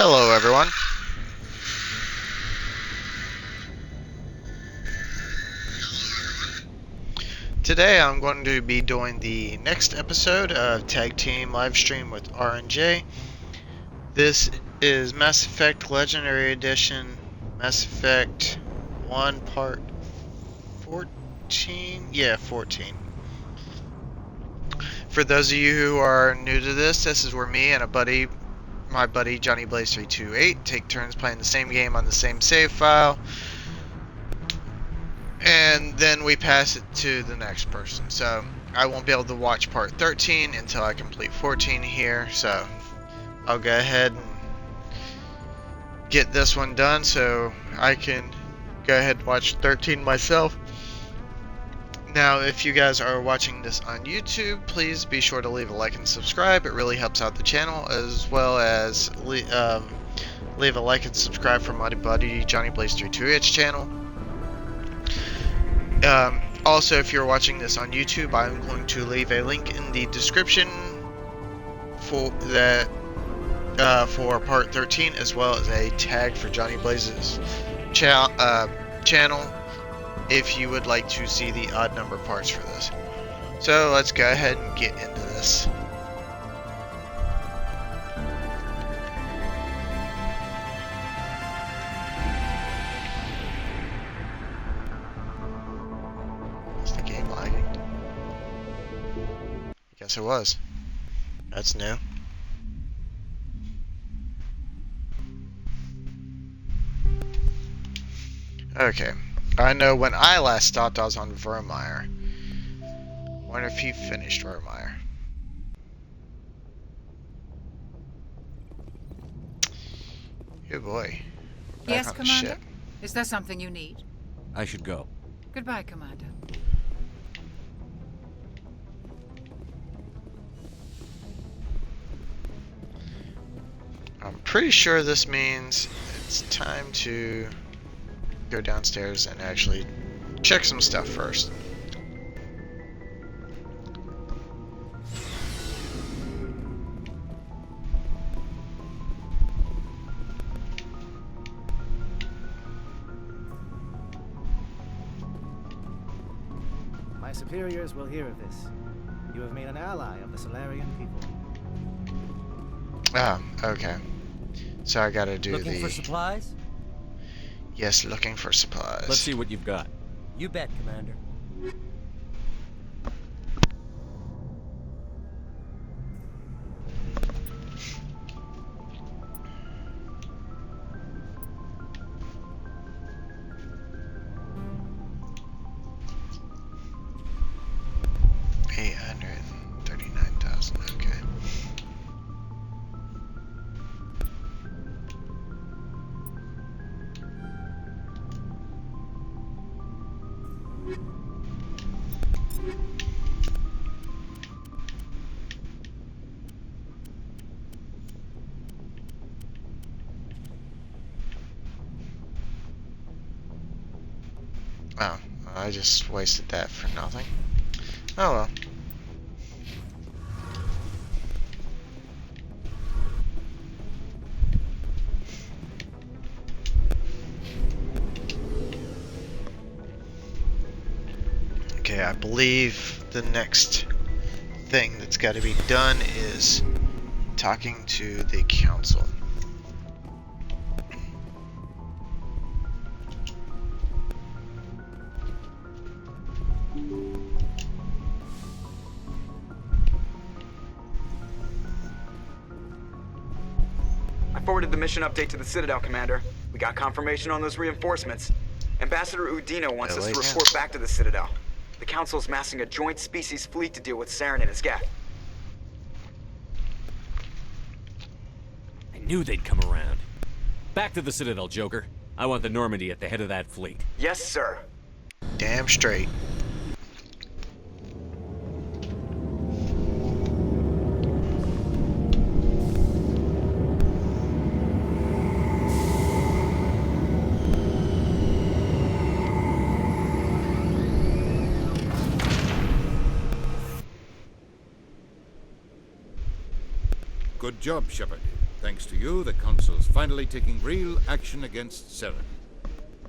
Hello, everyone. Today I'm going to be doing the next episode of Tag Team Livestream with RNJ. This is Mass Effect Legendary Edition, Mass Effect 1 Part 14? Yeah, 14. For those of you who are new to this is where me and my buddy Johnny Blaze 328, take turns playing the same game on the same save file. And then we pass it to the next person. So I won't be able to watch part 13 until I complete 14 here. So I'll go ahead and get this one done so I can go ahead and watch 13 myself. Now, if you guys are watching this on YouTube, please be sure to leave a like and subscribe. It really helps out the channel, as well as leave a like and subscribe for my buddy Johnny Blaze 328's channel. Also, if you're watching this on YouTube, I'm going to leave a link in the description for that for part 13, as well as a tag for Johnny Blaze's channel if you would like to see the odd number parts for this. So let's go ahead and get into this. Yes, it was. That's new. Okay. I know when I last stopped, I was on Virmire. Wonder if he finished Virmire. Good boy. Yes, Commander? Is there something you need? I should go. Goodbye, Commander. I'm pretty sure this means it's time to go downstairs and actually check some stuff first. My superiors will hear of this. You have made an ally of the Solarian people. Ah, okay. So I gotta do Looking for supplies? Yes, looking for supplies. Let's see what you've got. You bet, Commander. $839,000, okay. Oh, I just wasted that for nothing. Oh well. Okay, I believe the next thing that's got to be done is talking to the council. I forwarded the mission update to the Citadel, Commander. We got confirmation on those reinforcements. Ambassador Udina wants us to report back to the Citadel. The Council's massing a joint species fleet to deal with Saren and his gap. I knew they'd come around. Back to the Citadel, Joker. I want the Normandy at the head of that fleet. Yes, sir. Damn straight. Good job, Shepard. Thanks to you, the Council's finally taking real action against Saren.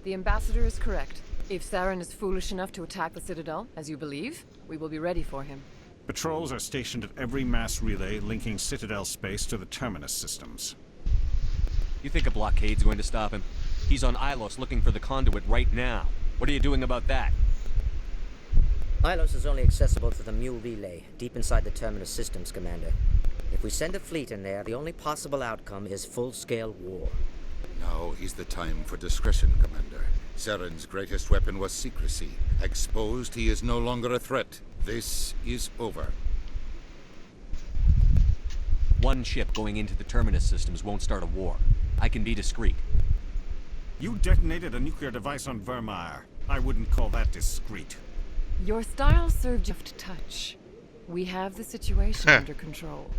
The Ambassador is correct. If Saren is foolish enough to attack the Citadel, as you believe, we will be ready for him. Patrols are stationed at every mass relay linking Citadel space to the Terminus systems. You think a blockade's going to stop him? He's on Ilos looking for the conduit right now. What are you doing about that? Ilos is only accessible through the Mule Relay, deep inside the Terminus systems, Commander. If we send a fleet in there, the only possible outcome is full-scale war. Now is the time for discretion, Commander. Saren's greatest weapon was secrecy. Exposed, he is no longer a threat. This is over. One ship going into the Terminus systems won't start a war. I can be discreet. You detonated a nuclear device on Vermeer. I wouldn't call that discreet. Your style served you to touch. We have the situation under control.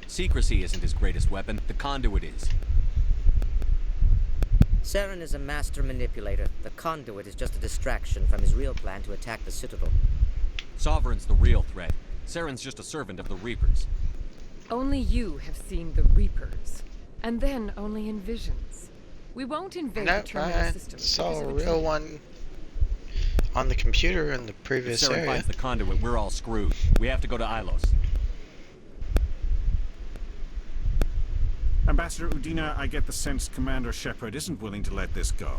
Secrecy isn't his greatest weapon. The conduit is. Saren is a master manipulator. The conduit is just a distraction from his real plan to attack the Citadel. Sovereign's the real threat. Saren's just a servant of the Reapers. Only you have seen the Reapers. And then only in visions. We won't invade the Terminus system. Saw a real one on the computer in the previous If Saren area. finds the conduit, we're all screwed. We have to go to Ilos. Ambassador Udina, I get the sense Commander Shepard isn't willing to let this go.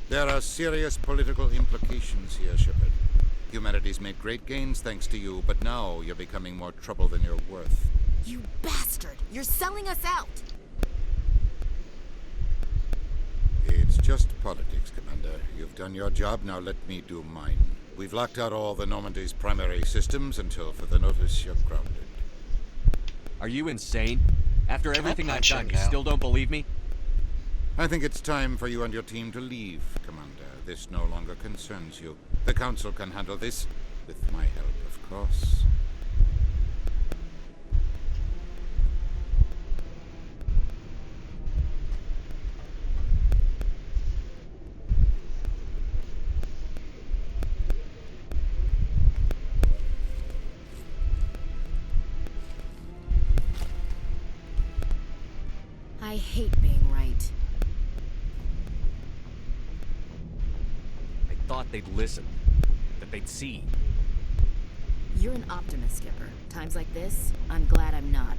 There are serious political implications here, Shepard. Humanity's made great gains thanks to you, but now you're becoming more trouble than you're worth. You bastard! You're selling us out! It's just politics, Commander. You've done your job, now let me do mine. We've locked out all the Normandy's primary systems until further notice you're grounded. Are you insane? After everything I've done, you now? still don't believe me? I think it's time for you and your team to leave, Commander. This no longer concerns you. The Council can handle this, with my help, of course. I hate being right. I thought they'd listen. That they'd see. You're an optimist, Skipper. Times like this, I'm glad I'm not.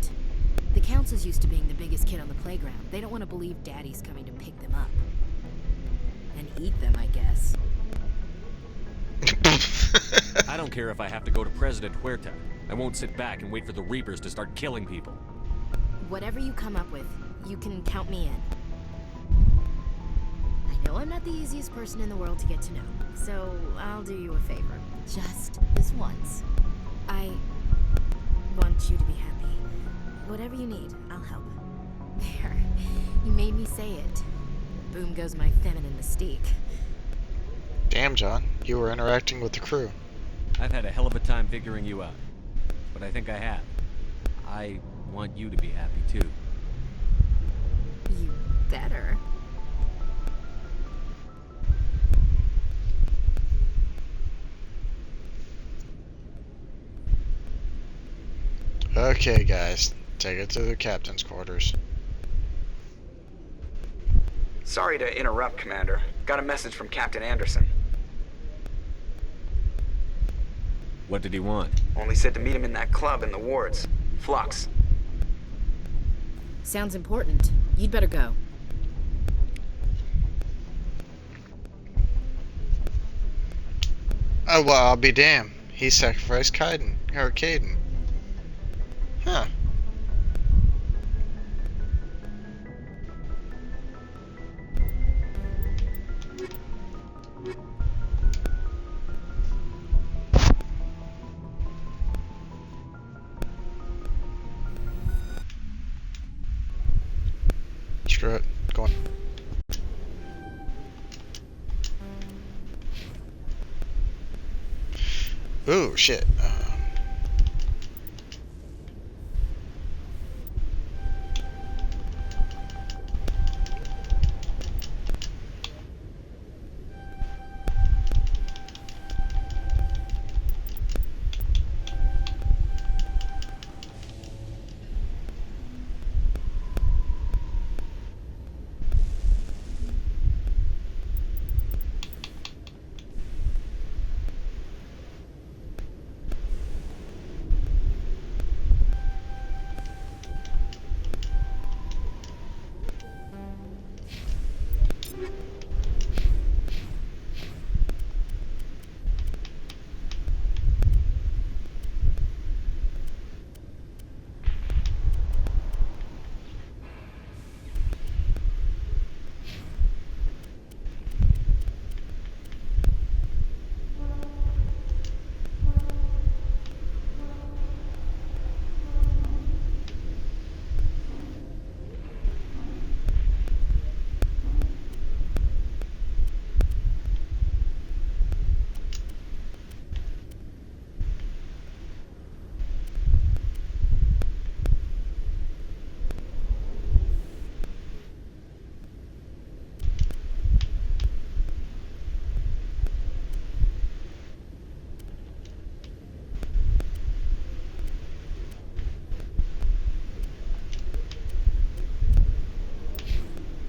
The Council's used to being the biggest kid on the playground. They don't want to believe Daddy's coming to pick them up. And eat them, I guess. I don't care if I have to go to President Huerta. I won't sit back and wait for the Reapers to start killing people. Whatever you come up with, you can count me in. I know I'm not the easiest person in the world to get to know, so I'll do you a favor. Just this once. I want you to be happy. Whatever you need, I'll help. There. You made me say it. Boom goes my feminine mystique. Damn, John. You were interacting with the crew. I've had a hell of a time figuring you out. But I think I have. I want you to be happy, too. You better. Okay, guys. Take it to the captain's quarters. Sorry to interrupt, Commander. Got a message from Captain Anderson. What did he want? Only said to meet him in that club in the wards. Flux. Sounds important. You'd better go. Oh, well, I'll be damned. He sacrificed Kaiden. Or Caden. Huh. Screw it. Go on. Ooh, shit.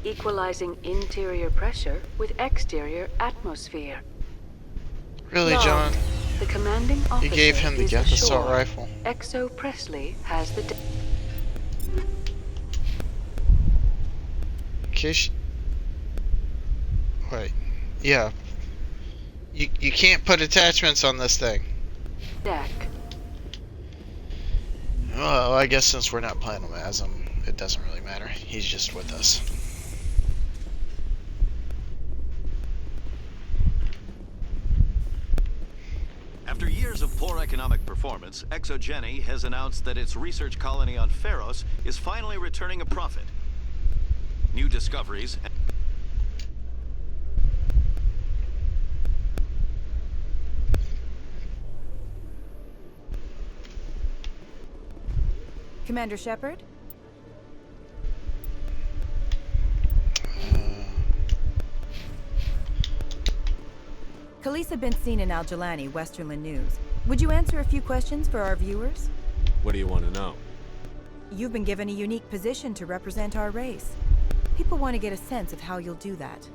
equalizing interior pressure with exterior atmosphere. Really, Log. John? The commanding officer You gave him the is Geth assault ashore. rifle. Exo Presley has the... Kish. Wait. Yeah. You can't put attachments on this thing. deck. Well, I guess since we're not playing him as him, it doesn't really matter. He's just with us. After years of poor economic performance, ExoGeni has announced that its research colony on Pharos is finally returning a profit. New discoveries... Commander Shepard? Khaleesa been seen in Al Jalani, Westerland News. Would you answer a few questions for our viewers? What do you want to know? You've been given a unique position to represent our race. People want to get a sense of how you'll do that.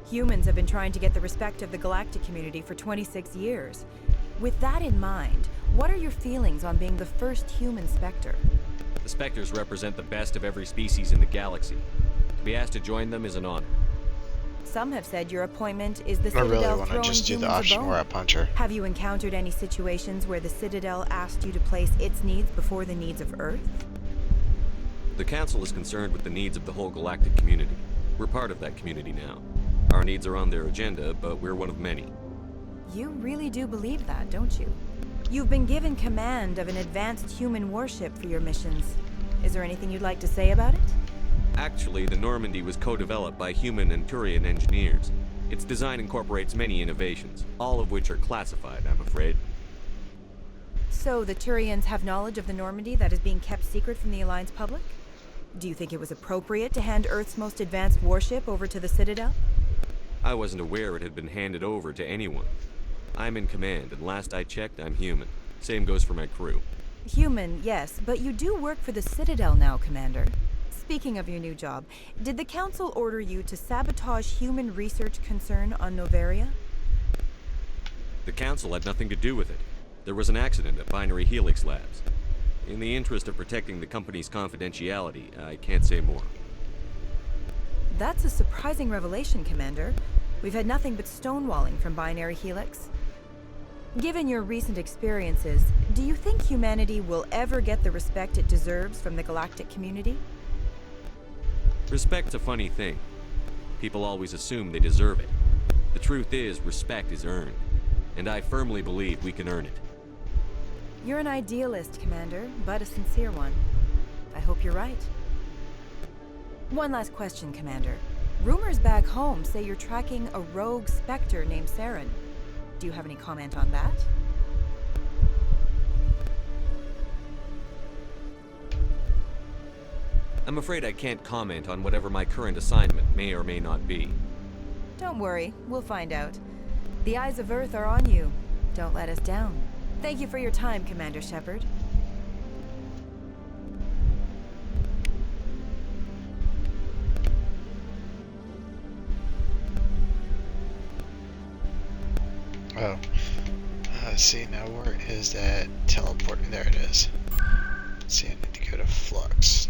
Humans have been trying to get the respect of the galactic community for 26 years. With that in mind, what are your feelings on being the first human Spectre? The Spectres represent the best of every species in the galaxy. To be asked to join them is an honor. Some have said your appointment is the I Citadel really want to throwing just do the humans a option bone. where I punch her. Have you encountered any situations where the Citadel asked you to place its needs before the needs of Earth? The Council is concerned with the needs of the whole galactic community. We're part of that community now. Our needs are on their agenda, but we're one of many. You really do believe that, don't you? You've been given command of an advanced human warship for your missions. Is there anything you'd like to say about it? Actually, the Normandy was co-developed by human and Turian engineers. Its design incorporates many innovations, all of which are classified, I'm afraid. So the Turians have knowledge of the Normandy that is being kept secret from the Alliance public? Do you think it was appropriate to hand Earth's most advanced warship over to the Citadel? I wasn't aware it had been handed over to anyone. I'm in command, and last I checked, I'm human. Same goes for my crew. Human, yes, but you do work for the Citadel now, Commander. Speaking of your new job, did the Council order you to sabotage human research concern on Noveria? The Council had nothing to do with it. There was an accident at Binary Helix Labs. In the interest of protecting the company's confidentiality, I can't say more. That's a surprising revelation, Commander. We've had nothing but stonewalling from Binary Helix. Given your recent experiences, do you think humanity will ever get the respect it deserves from the galactic community? Respect's a funny thing. People always assume they deserve it. The truth is, respect is earned. And I firmly believe we can earn it. You're an idealist, Commander, but a sincere one. I hope you're right. One last question, Commander. Rumors back home say you're tracking a rogue Spectre named Saren. Do you have any comment on that? I'm afraid I can't comment on whatever my current assignment may or may not be. Don't worry, we'll find out. The eyes of Earth are on you. Don't let us down. Thank you for your time, Commander Shepard. Oh. Let's see, now where is that teleport? There it is. Let's see, I need to go to Flux.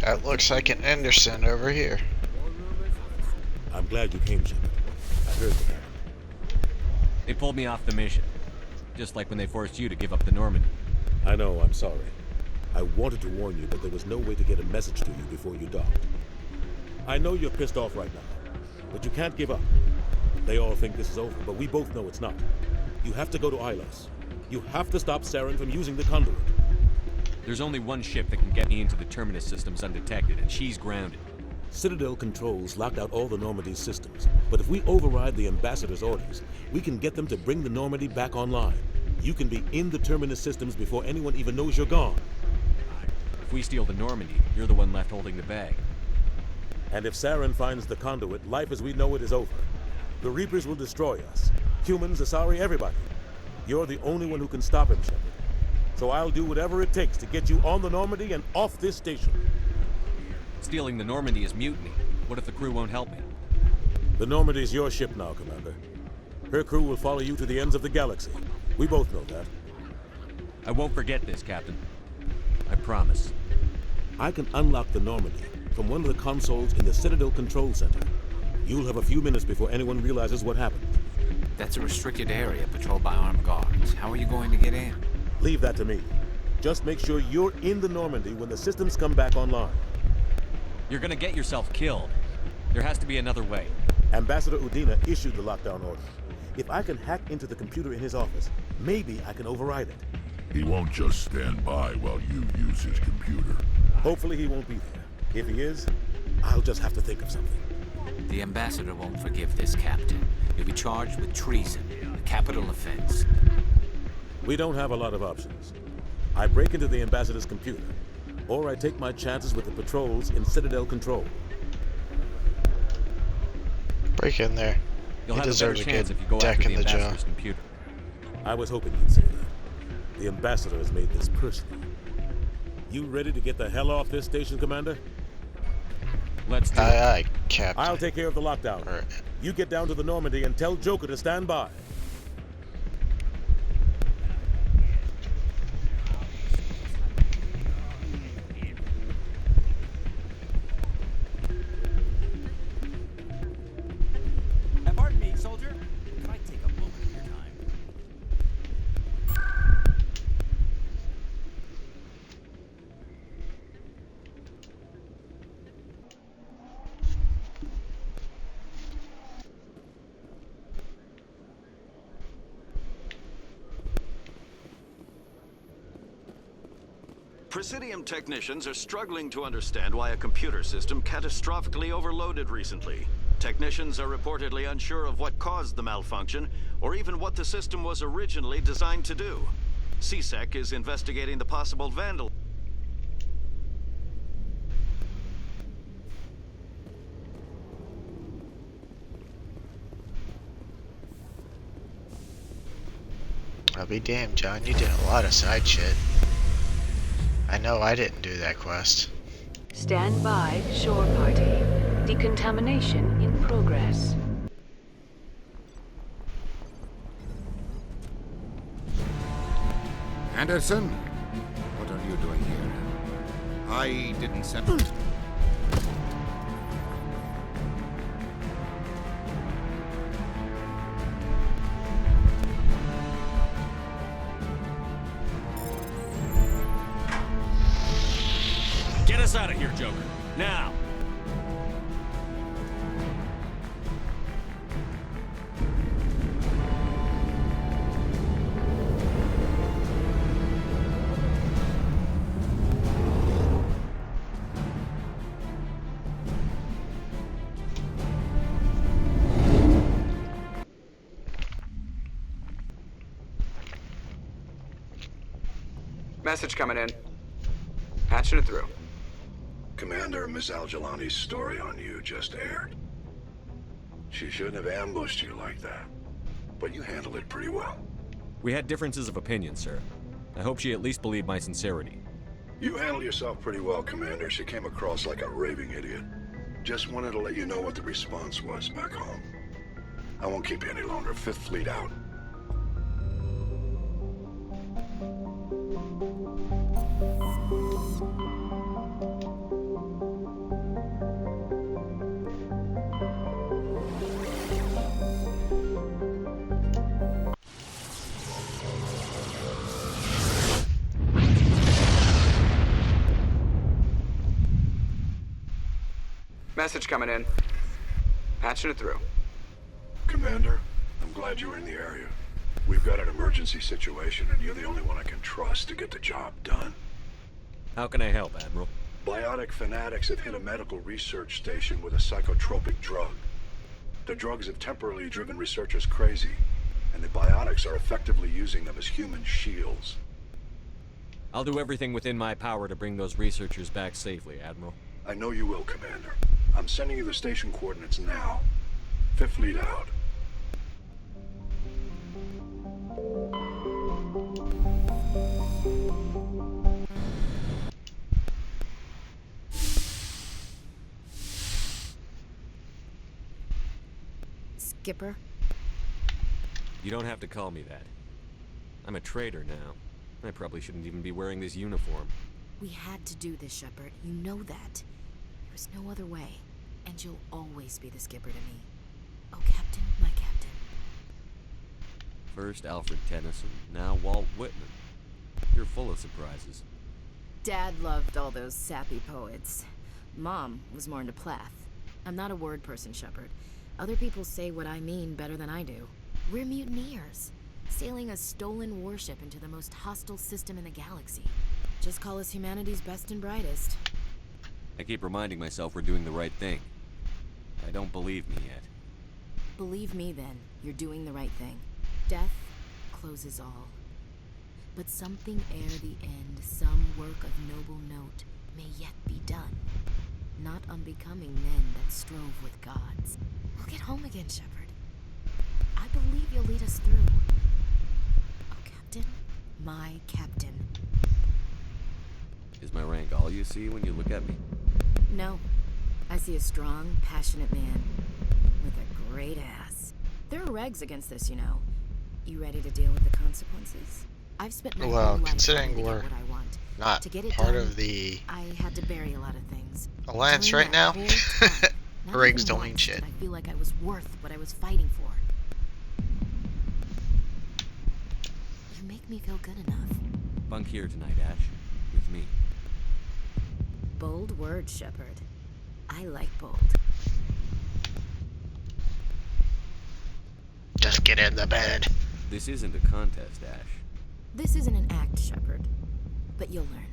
That looks like an Anderson over here. I'm glad you came, Shepard. I heard the happened. They pulled me off the mission. Just like when they forced you to give up the Normandy. I know, I'm sorry. I wanted to warn you that there was no way to get a message to you before you docked. I know you're pissed off right now, but you can't give up. They all think this is over, but we both know it's not. You have to go to Ilos. You have to stop Saren from using the conduit. There's only one ship that can get me into the Terminus systems undetected, and she's grounded. Citadel controls locked out all the Normandy's systems, but if we override the Ambassador's orders, we can get them to bring the Normandy back online. You can be in the Terminus systems before anyone even knows you're gone. If we steal the Normandy, you're the one left holding the bag. And if Saren finds the conduit, life as we know it is over. The Reapers will destroy us. Humans, Asari, everybody. You're the only one who can stop him, Shepard. So I'll do whatever it takes to get you on the Normandy and off this station. Stealing the Normandy is mutiny. What if the crew won't help me? The Normandy's your ship now, Commander. Her crew will follow you to the ends of the galaxy. We both know that. I won't forget this, Captain. I promise. I can unlock the Normandy from one of the consoles in the Citadel Control Center. You'll have a few minutes before anyone realizes what happened. That's a restricted area patrolled by armed guards. How are you going to get in? Leave that to me. Just make sure you're in the Normandy when the systems come back online. You're gonna get yourself killed. There has to be another way. Ambassador Udina issued the lockdown order. If I can hack into the computer in his office, maybe I can override it. He won't just stand by while you use his computer. Hopefully he won't be there. If he is, I'll just have to think of something. The Ambassador won't forgive this, Captain. You'll be charged with treason, a capital offense. We don't have a lot of options. I break into the Ambassador's computer, or I take my chances with the patrols in Citadel Control. Break in there. You'll he have deserves a a better chance good if you go deck after in the the jaw. Ambassador's computer. I was hoping you'd say that. The Ambassador has made this personal. You ready to get the hell off this station, Commander? Let's do it. Aye, Captain. I'll take care of the lockdown. You get down to the Normandy and tell Joker to stand by. Pardon me, soldier. Can I take a moment of your time? Presidium technicians are struggling to understand why a computer system catastrophically overloaded recently. Technicians are reportedly unsure of what caused the malfunction, or even what the system was originally designed to do. CSEC is investigating the possible vandal. I'll be damned, John. You did a lot of side shit. I know I didn't do that quest. Stand by, shore party. Decontamination in progress. Anderson, what are you doing here? I didn't send... Get us out of here, Joker. Now! Message coming in. Patching it through. Commander, Miss Al-Jalani's story on you just aired. She shouldn't have ambushed you like that, but you handled it pretty well. We had differences of opinion, sir. I hope she at least believed my sincerity. You handled yourself pretty well, Commander. She came across like a raving idiot. Just wanted to let you know what the response was back home. I won't keep you any longer. Fifth Fleet out. Message coming in. Patching it through. Commander, I'm glad you're in the area. We've got an emergency situation, and you're the only one I can trust to get the job done. How can I help, Admiral? Biotic fanatics have hit a medical research station with a psychotropic drug. The drugs have temporarily driven researchers crazy, and the biotics are effectively using them as human shields. I'll do everything within my power to bring those researchers back safely, Admiral. I know you will, Commander. I'm sending you the station coordinates now. 5th Fleet out. Skipper? You don't have to call me that. I'm a traitor now. I probably shouldn't even be wearing this uniform. We had to do this, Shepard. You know that. There was no other way. And you'll always be the skipper to me. Oh, Captain, my Captain. First Alfred Tennyson, now Walt Whitman. You're full of surprises. Dad loved all those sappy poets. Mom was more into Plath. I'm not a word person, Shepard. Other people say what I mean better than I do. We're mutineers, sailing a stolen warship into the most hostile system in the galaxy. Just call us humanity's best and brightest. I keep reminding myself we're doing the right thing. I don't believe me yet. Believe me then, you're doing the right thing. Death closes all. But something ere the end, some work of noble note, may yet be done. Not unbecoming men that strove with gods. We'll get home again, Shepard. I believe you'll lead us through. Oh, Captain, my Captain. Is my rank all you see when you look at me? No. I see a strong, passionate man with a great ass. There are regs against this, you know. You ready to deal with the consequences? I've spent my whole life considering to we're get what I want. not to get it part done, of the I had to bury a lot of things. Alliance During right that now, whole time, not regs even don't mean once shit. did I feel like I was worth what I was fighting for. You make me feel good enough. Bunk here tonight, Ash. With me. Bold words, Shepard. I like bold. Just get in the bed. This isn't a contest, Ash. This isn't an act, Shepard. But you'll learn.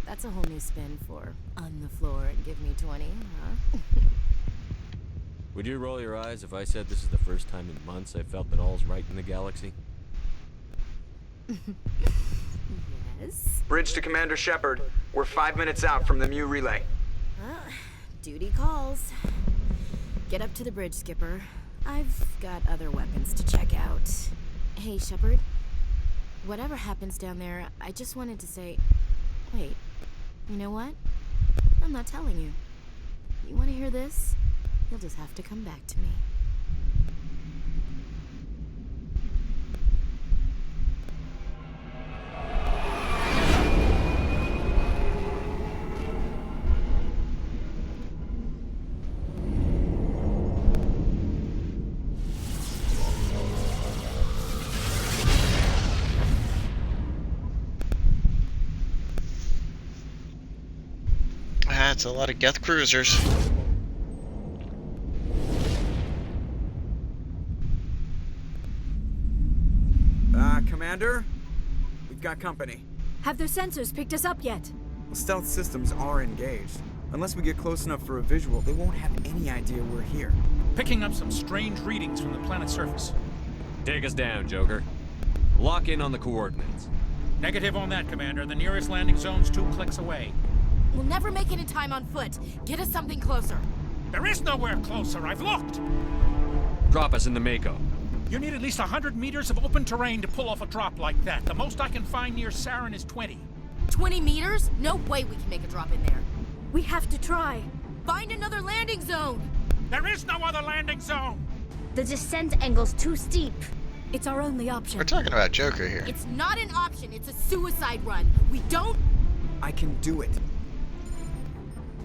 That's a whole new spin for on the floor and give me 20, huh? Would you roll your eyes if I said this is the first time in months I felt that all's right in the galaxy? Yes? Bridge to Commander Shepard. We're 5 minutes out from the Mu relay. Duty calls. Get up to the bridge, Skipper. I've got other weapons to check out. Hey, Shepard. Whatever happens down there, I just wanted to say... Wait. You know what? I'm not telling you. You want to hear this? You'll just have to come back to me. That's a lot of Geth cruisers. Commander? We've got company. Have their sensors picked us up yet? Well, stealth systems are engaged. Unless we get close enough for a visual, they won't have any idea we're here. Picking up some strange readings from the planet's surface. Take us down, Joker. Lock in on the coordinates. Negative on that, Commander. The nearest landing zone's 2 clicks away. We'll never make it in time on foot. Get us something closer. There is nowhere closer. I've looked. Drop us in the Mako. You need at least 100 meters of open terrain to pull off a drop like that. The most I can find near Saren is 20. 20 meters? No way we can make a drop in there. We have to try. Find another landing zone! There is no other landing zone! The descent angle's too steep. It's our only option. We're talking about Joker here. It's not an option, it's a suicide run. We don't... I can do it.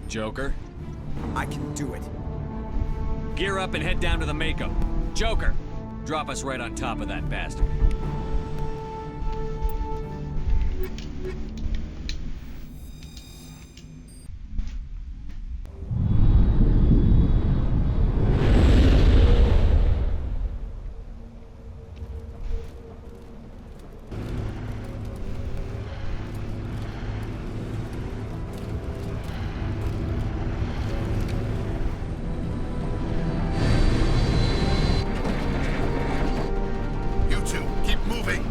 Joker? I can do it. Gear up and head down to the Mako. Joker, drop us right on top of that bastard.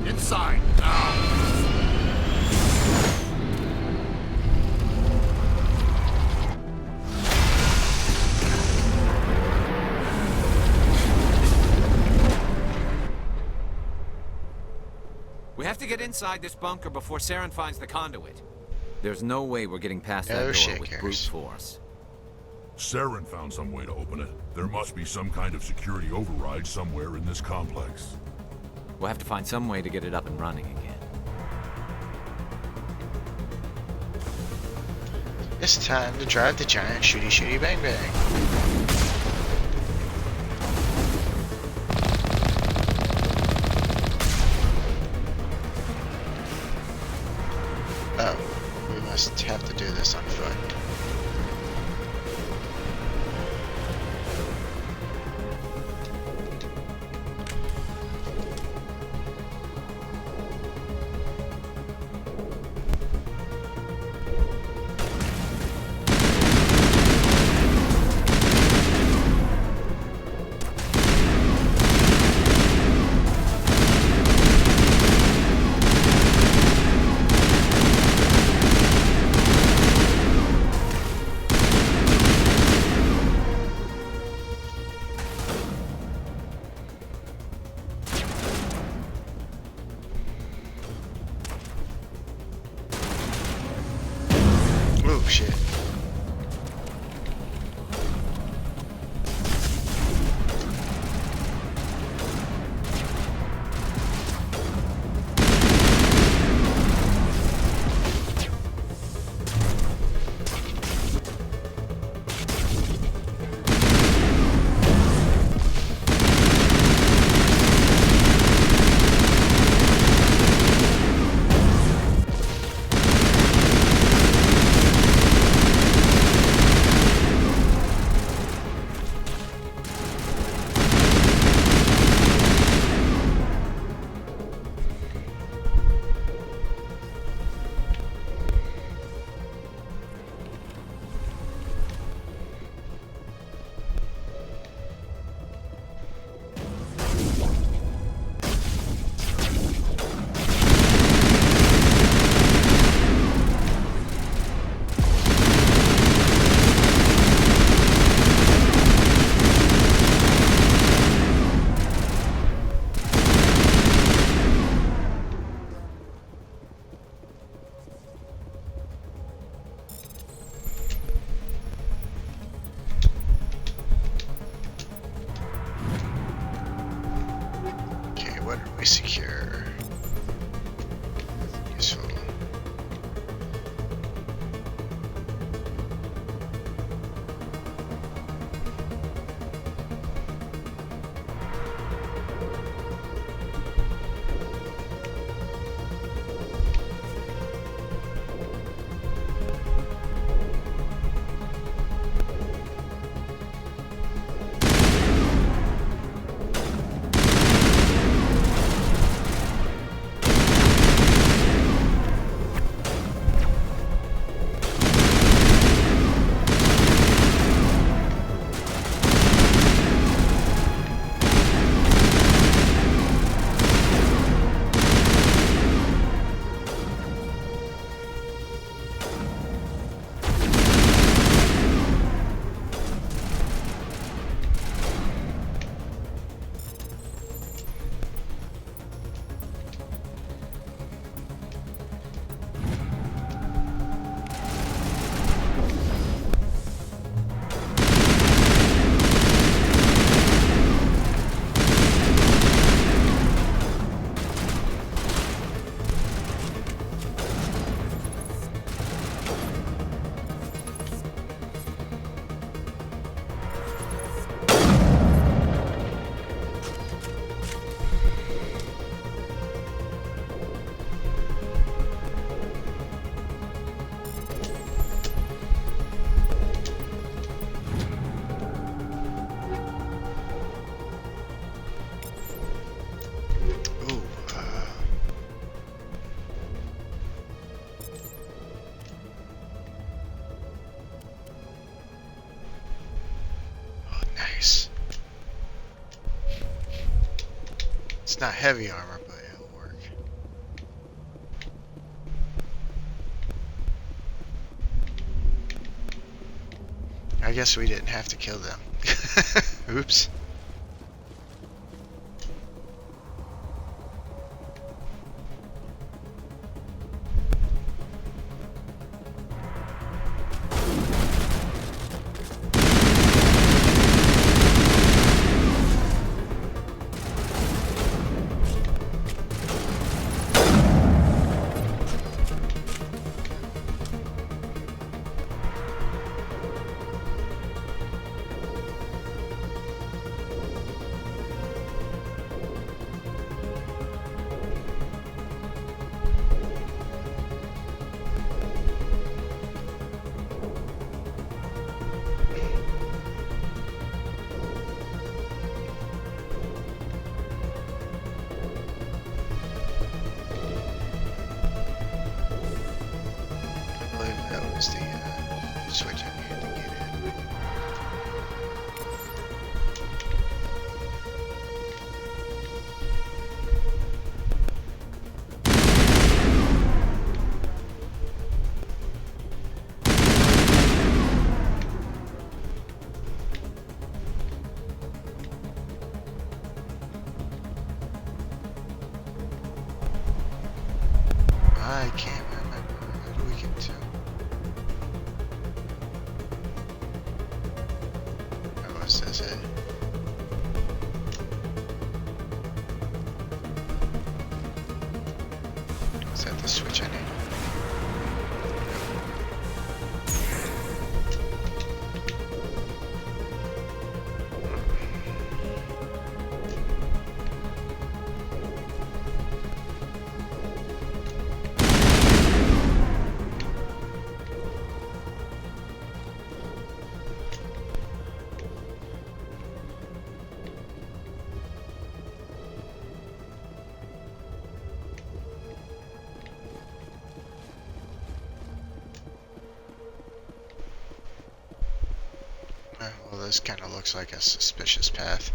Inside, now! We have to get inside this bunker before Saren finds the conduit. There's no way we're getting past that door with brute force. Saren found some way to open it. There must be some kind of security override somewhere in this complex. We'll have to find some way to get it up and running again. It's time to drive the giant shooty shooty bang bang. Oh, we must have to do this on foot. Shit. Secure. Useful. It's not heavy armor, but it'll work. I guess we didn't have to kill them. Oops. Switch in here to get in. I can't remember. How do we get to? Is it? Is that the switch I need? Well, this kind of looks like a suspicious path.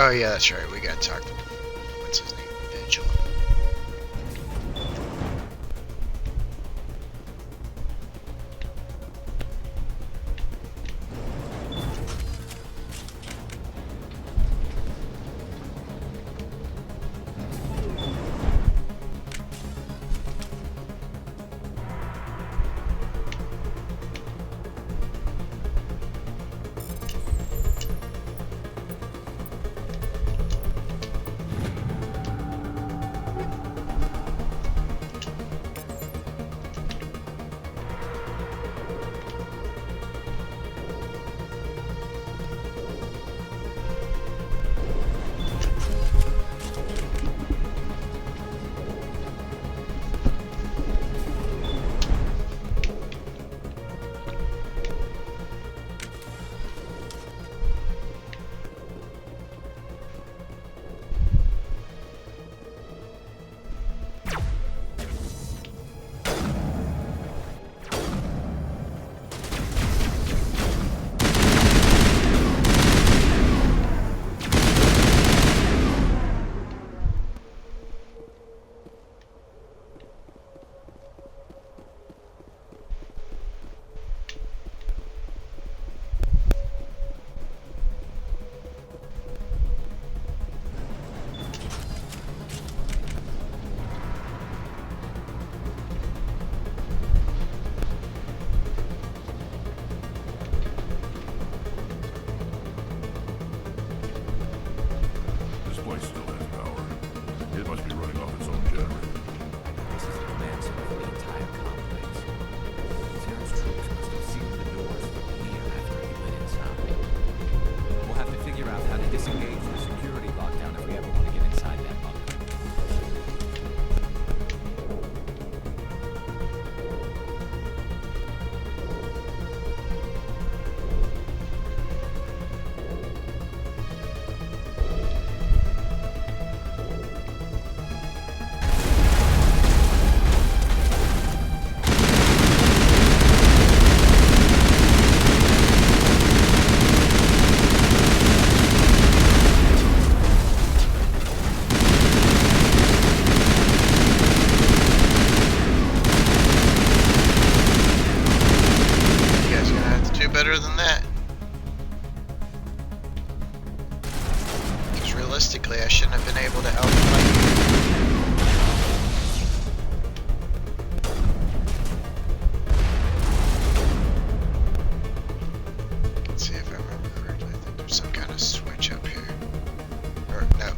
Oh yeah, that's right. We gotta talk to what's his name, Vigil. able to outfight. Let's see if I remember correctly. I think there's some kind of switch up here. Or, no.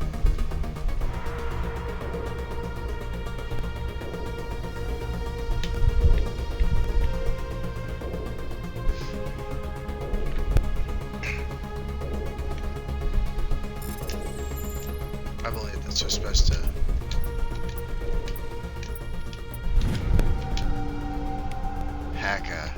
I believe that's just supposed to hack a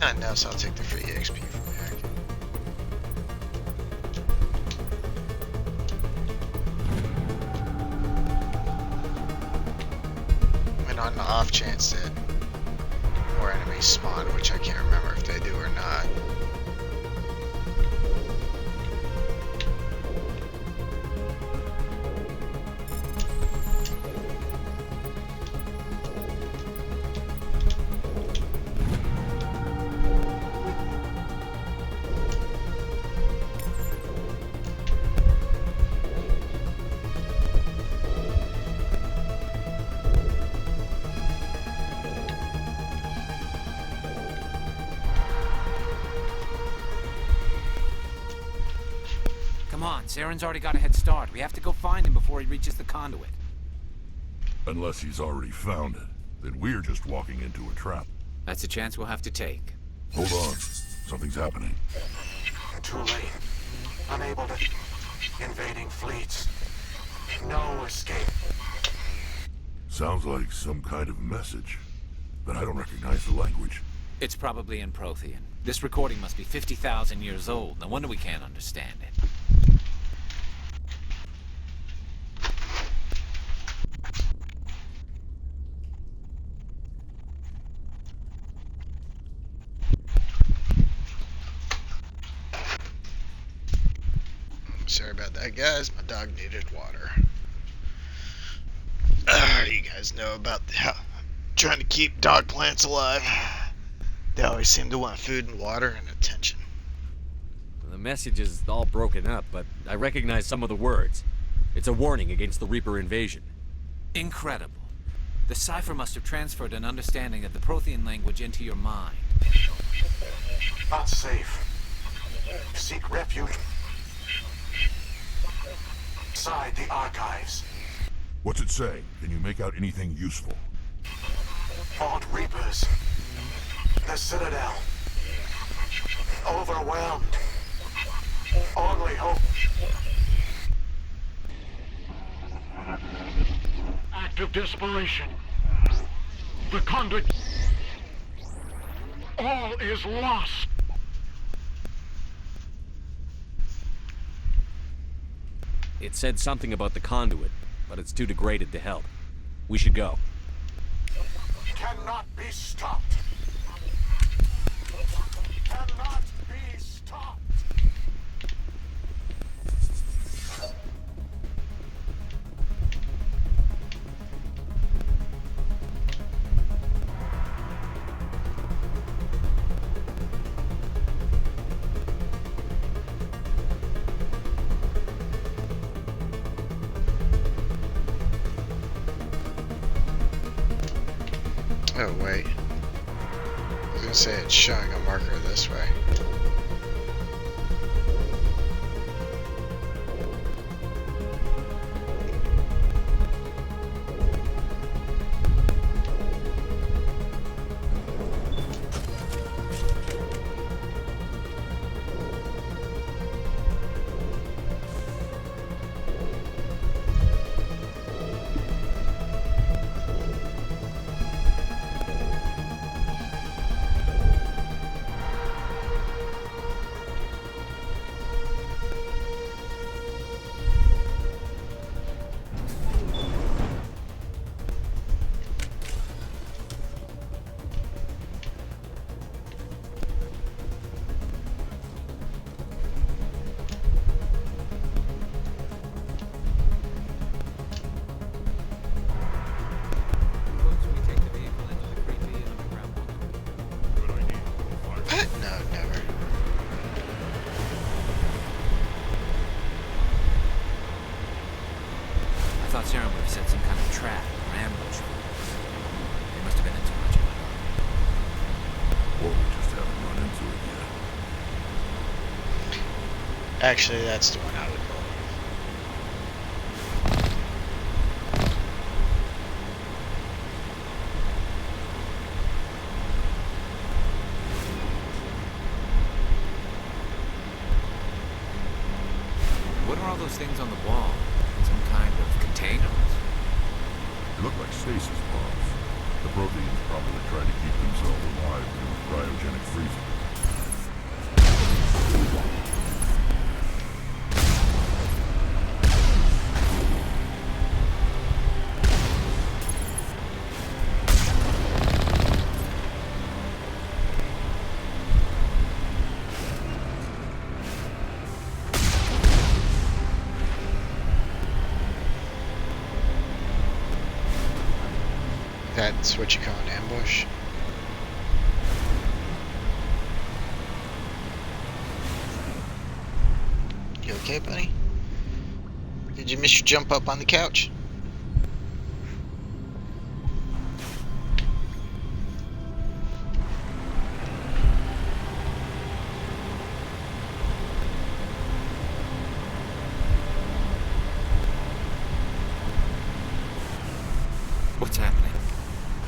not now, so I'll take the free XP from hacking. And on the off chance that more enemies spawn, which I can't remember if they do or not. Come on, Saren's already got a head start. We have to go find him before he reaches the conduit. Unless he's already found it, then we're just walking into a trap. That's a chance we'll have to take. Hold on. Something's happening. Too late. Unable to... Invading fleets. No escape. Sounds like some kind of message, but I don't recognize the language. It's probably in Prothean. This recording must be 50,000 years old. No wonder we can't understand it. Sorry about that, guys. My dog needed water. You guys know about how trying to keep dog plants alive. They always seem to want food and water and attention. The message is all broken up, but I recognize some of the words. It's a warning against the Reaper invasion. Incredible. The cipher must have transferred an understanding of the Prothean language into your mind. Not safe. Seek refuge inside the archives. What's it saying? Can you make out anything useful? Fought Reapers. The Citadel. Overwhelmed. Only hope. Act of desperation. The conduit. All is lost. It said something about the conduit, but it's too degraded to help. We should go. Cannot be stopped. Cannot be stopped. Oh, wait. I was gonna say it's showing a marker this way. Actually, that's the one I would roll. What are all those things on the wall? Some kind of containers? They look like stasis pods. The Protheans probably try to keep themselves alive through cryogenic freezing. That's what you call an ambush. You okay, buddy? Did you miss your jump up on the couch? What's happening?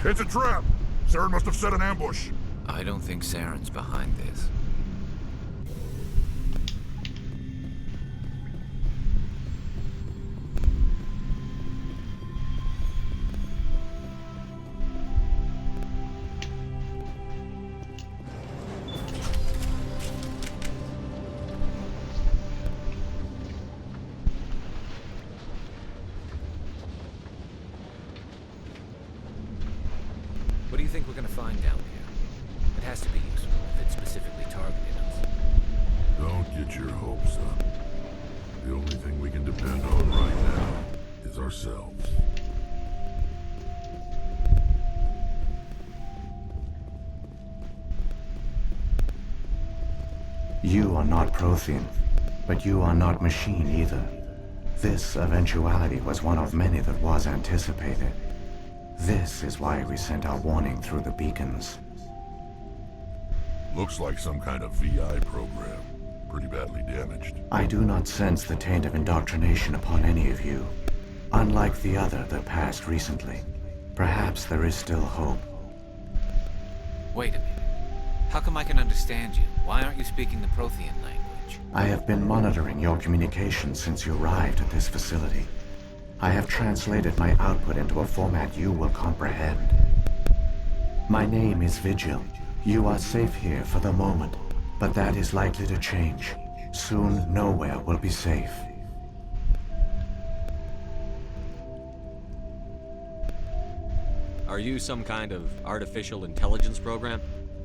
It's a trap! Saren must have set an ambush. I don't think Saren's behind this. What do you think we're gonna find down here? It has to be useful if it specifically targeted us. Don't get your hopes up. The only thing we can depend on right now is ourselves. You are not Prothean, but you are not machine either. This eventuality was one of many that was anticipated. This is why we sent our warning through the beacons. Looks like some kind of VI program. Pretty badly damaged. I do not sense the taint of indoctrination upon any of you. Unlike the other that passed recently. Perhaps there is still hope. Wait a minute. How come I can understand you? Why aren't you speaking the Prothean language? I have been monitoring your communications since you arrived at this facility. I have translated my output into a format you will comprehend. My name is Vigil. You are safe here for the moment, but that is likely to change. Soon, nowhere will be safe. Are you some kind of artificial intelligence program?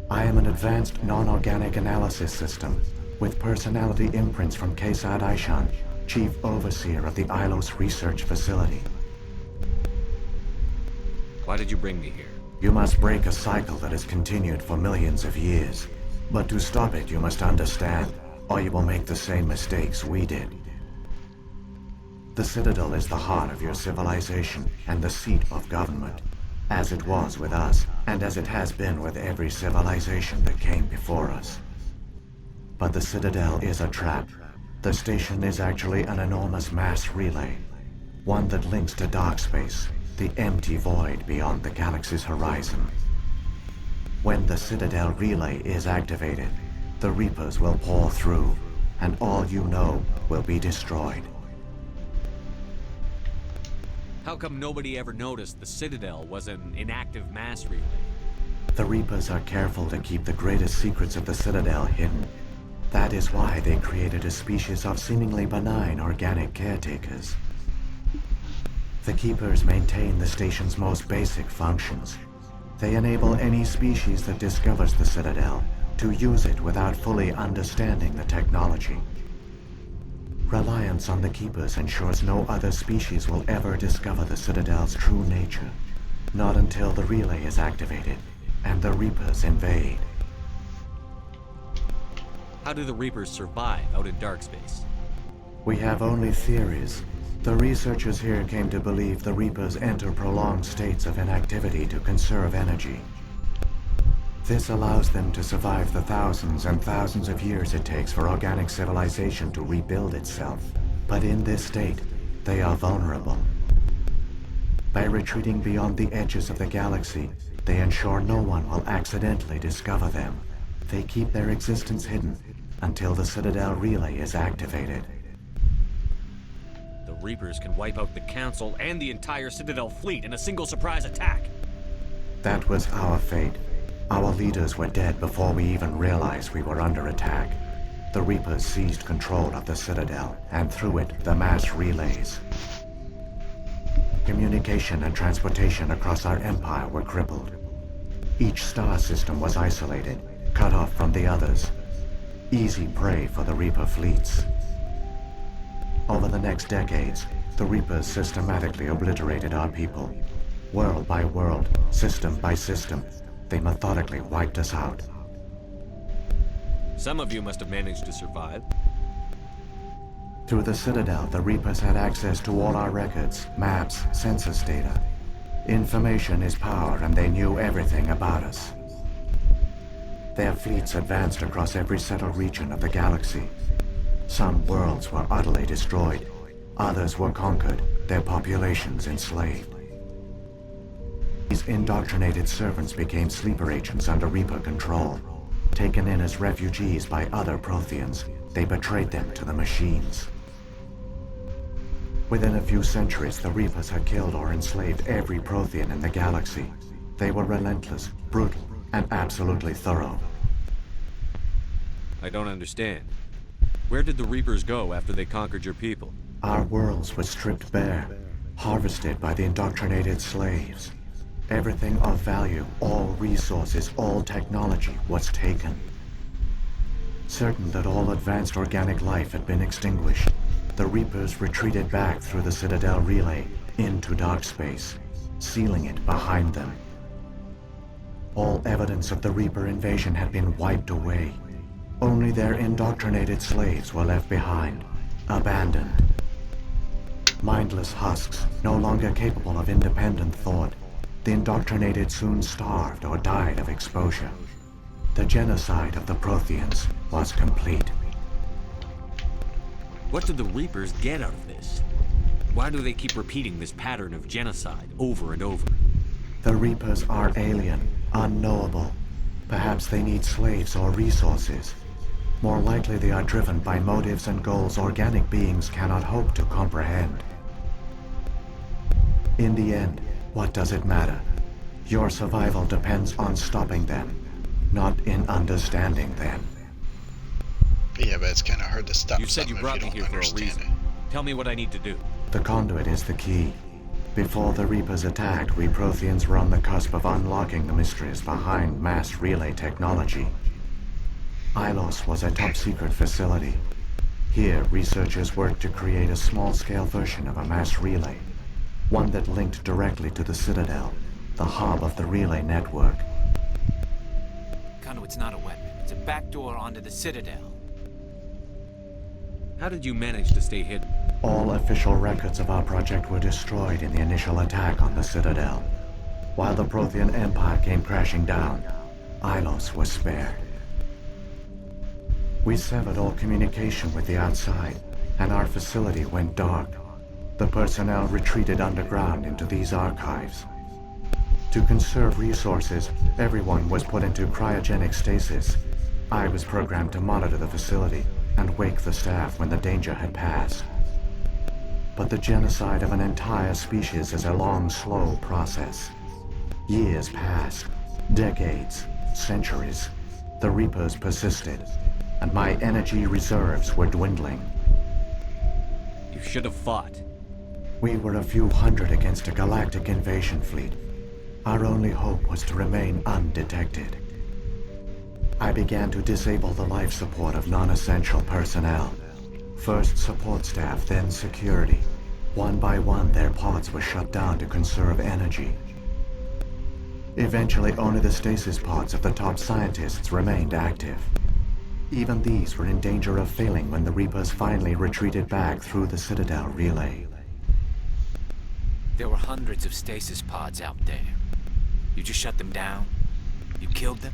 I am an advanced non-organic analysis system, with personality imprints from Kesad Aishan, Chief Overseer of the Ilos Research Facility. Why did you bring me here? You must break a cycle that has continued for millions of years. But to stop it, you must understand, or you will make the same mistakes we did. The Citadel is the heart of your civilization and the seat of government, as it was with us, and as it has been with every civilization that came before us. But the Citadel is a trap. The station is actually an enormous mass relay, one that links to dark space, the empty void beyond the galaxy's horizon. When the Citadel relay is activated, the Reapers will pour through, and all you know will be destroyed. How come nobody ever noticed the Citadel was an inactive mass relay? The Reapers are careful to keep the greatest secrets of the Citadel hidden. That is why they created a species of seemingly benign organic caretakers. The Keepers maintain the station's most basic functions. They enable any species that discovers the Citadel to use it without fully understanding the technology. Reliance on the Keepers ensures no other species will ever discover the Citadel's true nature. Not until the relay is activated and the Reapers invade. How do the Reapers survive out in dark space? We have only theories. The researchers here came to believe the Reapers enter prolonged states of inactivity to conserve energy. This allows them to survive the thousands and thousands of years it takes for organic civilization to rebuild itself. But in this state, they are vulnerable. By retreating beyond the edges of the galaxy, they ensure no one will accidentally discover them. They keep their existence hidden until the Citadel relay is activated. The Reapers can wipe out the Council and the entire Citadel fleet in a single surprise attack. That was our fate. Our leaders were dead before we even realized we were under attack. The Reapers seized control of the Citadel, and through it, the mass relays. Communication and transportation across our empire were crippled. Each star system was isolated, cut off from the others. Easy prey for the Reaper fleets. Over the next decades, the Reapers systematically obliterated our people. World by world, system by system, they methodically wiped us out. Some of you must have managed to survive. Through the Citadel, the Reapers had access to all our records, maps, census data. Information is power, and they knew everything about us. Their fleets advanced across every settled region of the galaxy. Some worlds were utterly destroyed. Others were conquered, their populations enslaved. These indoctrinated servants became sleeper agents under Reaper control. Taken in as refugees by other Protheans, they betrayed them to the machines. Within a few centuries, the Reapers had killed or enslaved every Prothean in the galaxy. They were relentless, brutal, and absolutely thorough. I don't understand. Where did the Reapers go after they conquered your people? Our worlds were stripped bare, harvested by the indoctrinated slaves. Everything of value, all resources, all technology was taken. Certain that all advanced organic life had been extinguished, the Reapers retreated back through the Citadel relay into dark space, sealing it behind them. All evidence of the Reaper invasion had been wiped away. Only their indoctrinated slaves were left behind, abandoned. Mindless husks, no longer capable of independent thought, the indoctrinated soon starved or died of exposure. The genocide of the Protheans was complete. What did the Reapers get out of this? Why do they keep repeating this pattern of genocide over and over? The Reapers are alien, unknowable. Perhaps they need slaves or resources. More likely they are driven by motives and goals organic beings cannot hope to comprehend. In the end, what does it matter? Your survival depends on stopping them, not in understanding them. Yeah, but it's kind of hard to stop. You said you brought me here for a reason. Tell me what I need to do. The conduit is the key. Before the Reapers attacked, we Protheans were on the cusp of unlocking the mysteries behind mass relay technology. Ilos was a top-secret facility. Here, researchers worked to create a small-scale version of a mass relay, one that linked directly to the Citadel, the hub of the relay network. Conduit's not a weapon. It's a backdoor onto the Citadel. How did you manage to stay hidden? All official records of our project were destroyed in the initial attack on the Citadel. While the Prothean Empire came crashing down, Ilos was spared. We severed all communication with the outside, and our facility went dark. The personnel retreated underground into these archives. To conserve resources, everyone was put into cryogenic stasis. I was programmed to monitor the facility and wake the staff when the danger had passed. But the genocide of an entire species is a long, slow process. Years passed, decades, centuries. The Reapers persisted, and my energy reserves were dwindling. You should have fought. We were a few hundred against a galactic invasion fleet. Our only hope was to remain undetected. I began to disable the life support of non-essential personnel. First support staff, then security. One by one, their pods were shut down to conserve energy. Eventually, only the stasis pods of the top scientists remained active. Even these were in danger of failing when the Reapers finally retreated back through the Citadel relay. There were hundreds of stasis pods out there. You just shut them down? You killed them?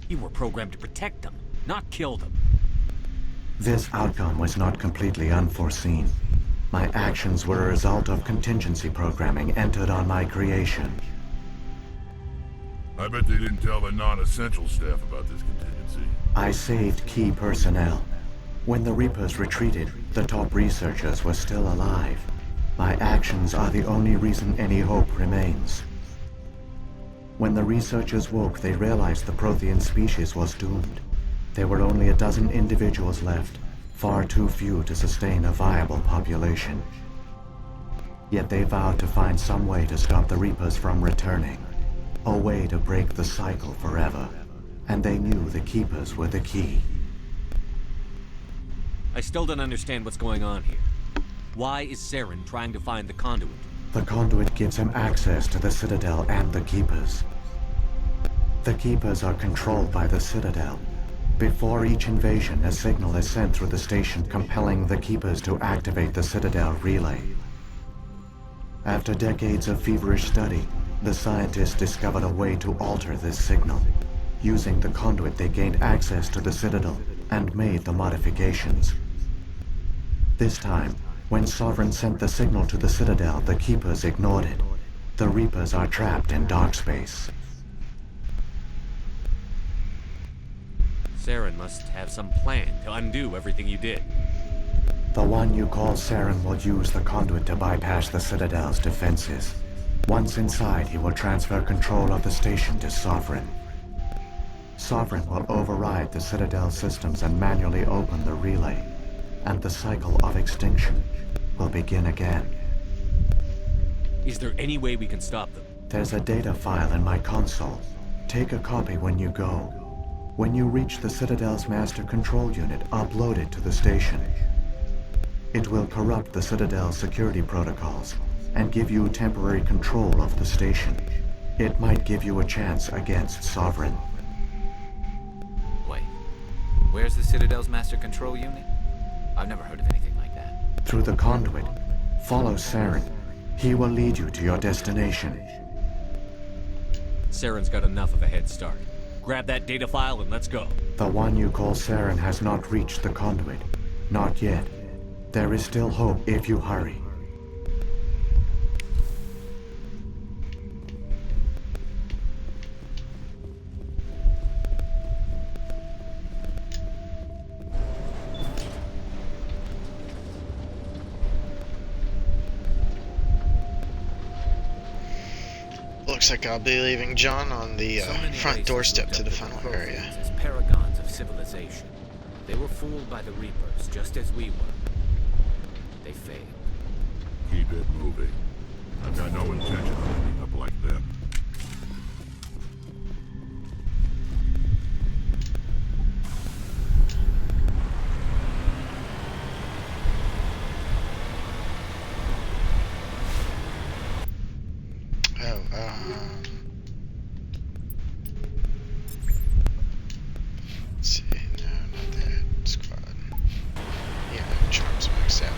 You were programmed to protect them, not kill them. This outcome was not completely unforeseen. My actions were a result of contingency programming entered on my creation. I bet they didn't tell the non-essential staff about this contingency. I saved key personnel. When the Reapers retreated, the top researchers were still alive. My actions are the only reason any hope remains. When the researchers woke, they realized the Prothean species was doomed. There were only a dozen individuals left, far too few to sustain a viable population. Yet they vowed to find some way to stop the Reapers from returning. A way to break the cycle forever. And they knew the Keepers were the key. I still don't understand what's going on here. Why is Saren trying to find the conduit? The conduit gives him access to the Citadel and the Keepers. The Keepers are controlled by the Citadel. Before each invasion, a signal is sent through the station compelling the Keepers to activate the Citadel relay. After decades of feverish study, the scientists discovered a way to alter this signal. Using the conduit, they gained access to the Citadel and made the modifications. This time, when Sovereign sent the signal to the Citadel, the Keepers ignored it. The Reapers are trapped in dark space. Saren must have some plan to undo everything you did. The one you call Saren will use the conduit to bypass the Citadel's defenses. Once inside, he will transfer control of the station to Sovereign. Sovereign will override the Citadel systems and manually open the relay. And the cycle of extinction will begin again. Is there any way we can stop them? There's a data file in my console. Take a copy when you go. When you reach the Citadel's master control unit, upload it to the station. It will corrupt the Citadel's security protocols and give you temporary control of the station. It might give you a chance against Sovereign. Wait, where's the Citadel's master control unit? I've never heard of anything like that. Through the conduit, follow Saren. He will lead you to your destination. Saren's got enough of a head start. Grab that data file and let's go. The one you call Saren has not reached the conduit. Not yet. There is still hope if you hurry. Looks like I'll be leaving John on the front doorstep to the final area. As paragons of civilization. They were fooled by the Reapers, just as we were. They failed. Keep it moving. I've got no intention of ending up like them. Let's see, no, not that squad. Yeah, charms maxed out.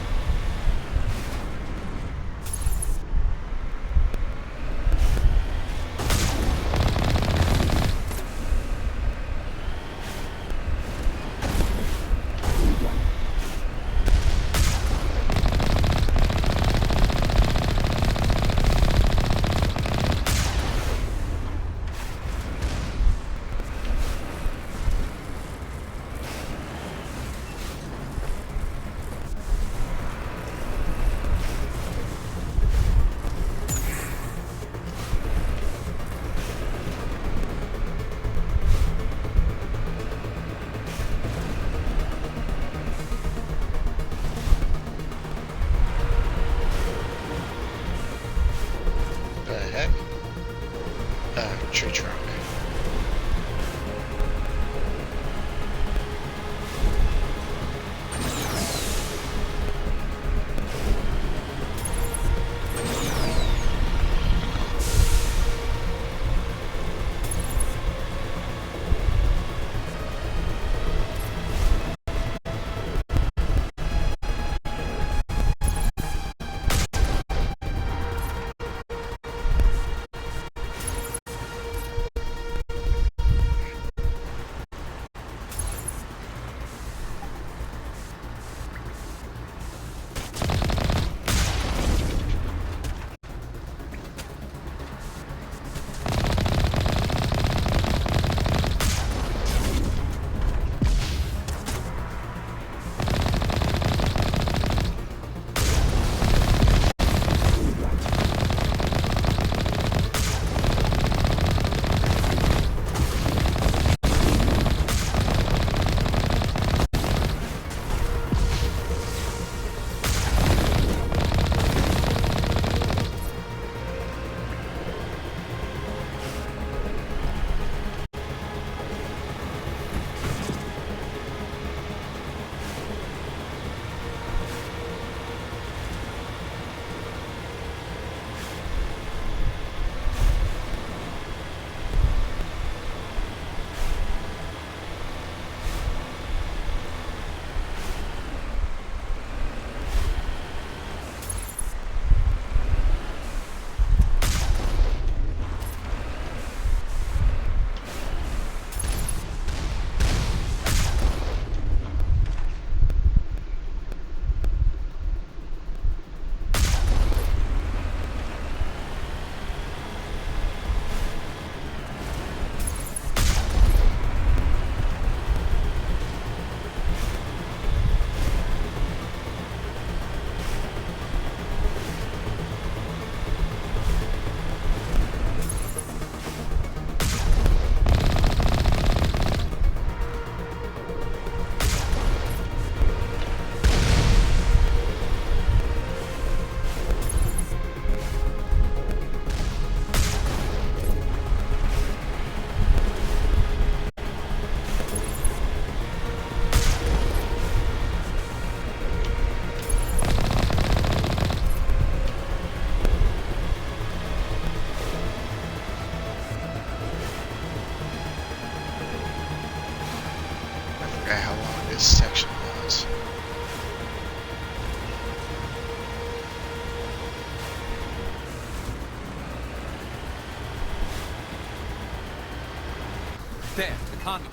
conduit.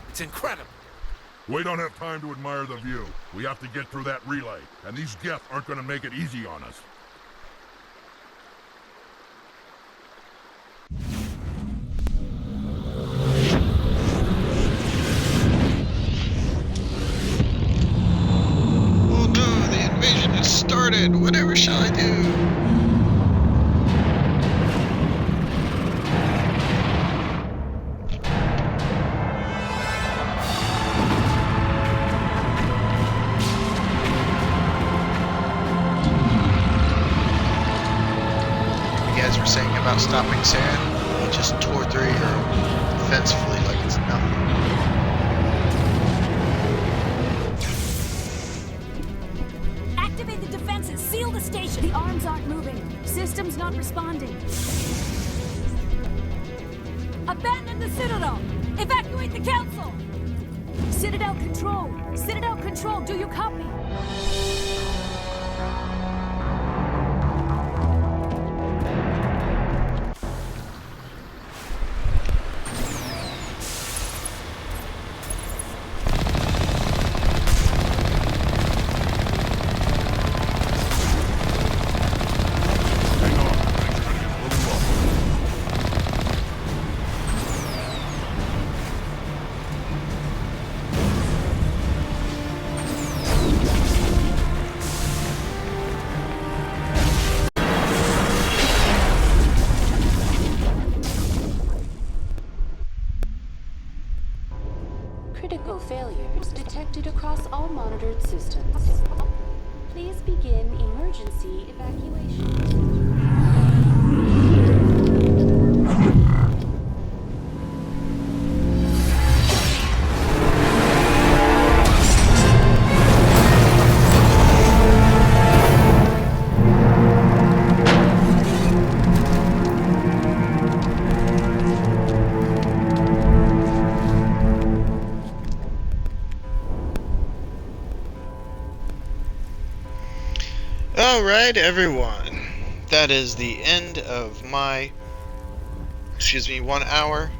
It's incredible. We don't have time to admire the view. We have to get through that relay, and these Geth aren't going to make it easy on us. Oh no, the invasion has started! Whatever shall I do? Saying about stopping Saren, he just tore through your defense fleet like it's nothing. Activate the defenses! Seal the station! The arms aren't moving. Systems not responding. Abandon the Citadel! Evacuate the Council! Citadel Control! Citadel Control, do you copy? Critical failures detected across all monitored systems. Please begin emergency evacuation. Alright everyone, that is the end of my, 1 hour.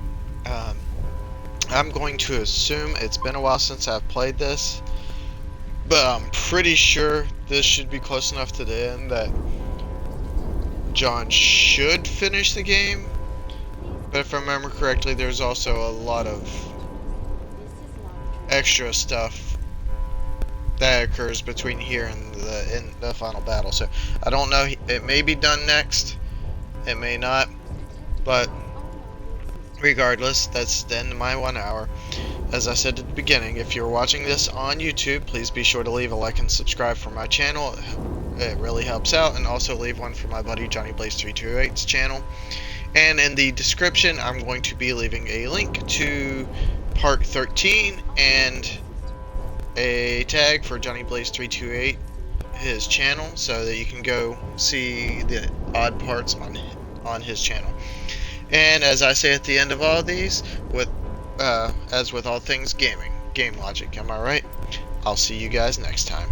I'm going to assume it's been a while since I've played this, but I'm pretty sure this should be close enough to the end that John should finish the game. But if I remember correctly, there's also a lot of extra stuff that occurs between here and the final battle. So I don't know, it may be done next, it may not, but regardless, that's the end of my 1 hour. As I said at the beginning, if you're watching this on YouTube, please be sure to leave a like and subscribe for my channel. It really helps out, and also leave one for my buddy Johnny Blaze 328's channel. And in the description, I'm going to be leaving a link to part 13 and a tag for Johnny Blaze 328, his channel, so that you can go see the odd parts on his channel. And as I say at the end of all of these, as with all things gaming, game logic, am I right? I'll see you guys next time.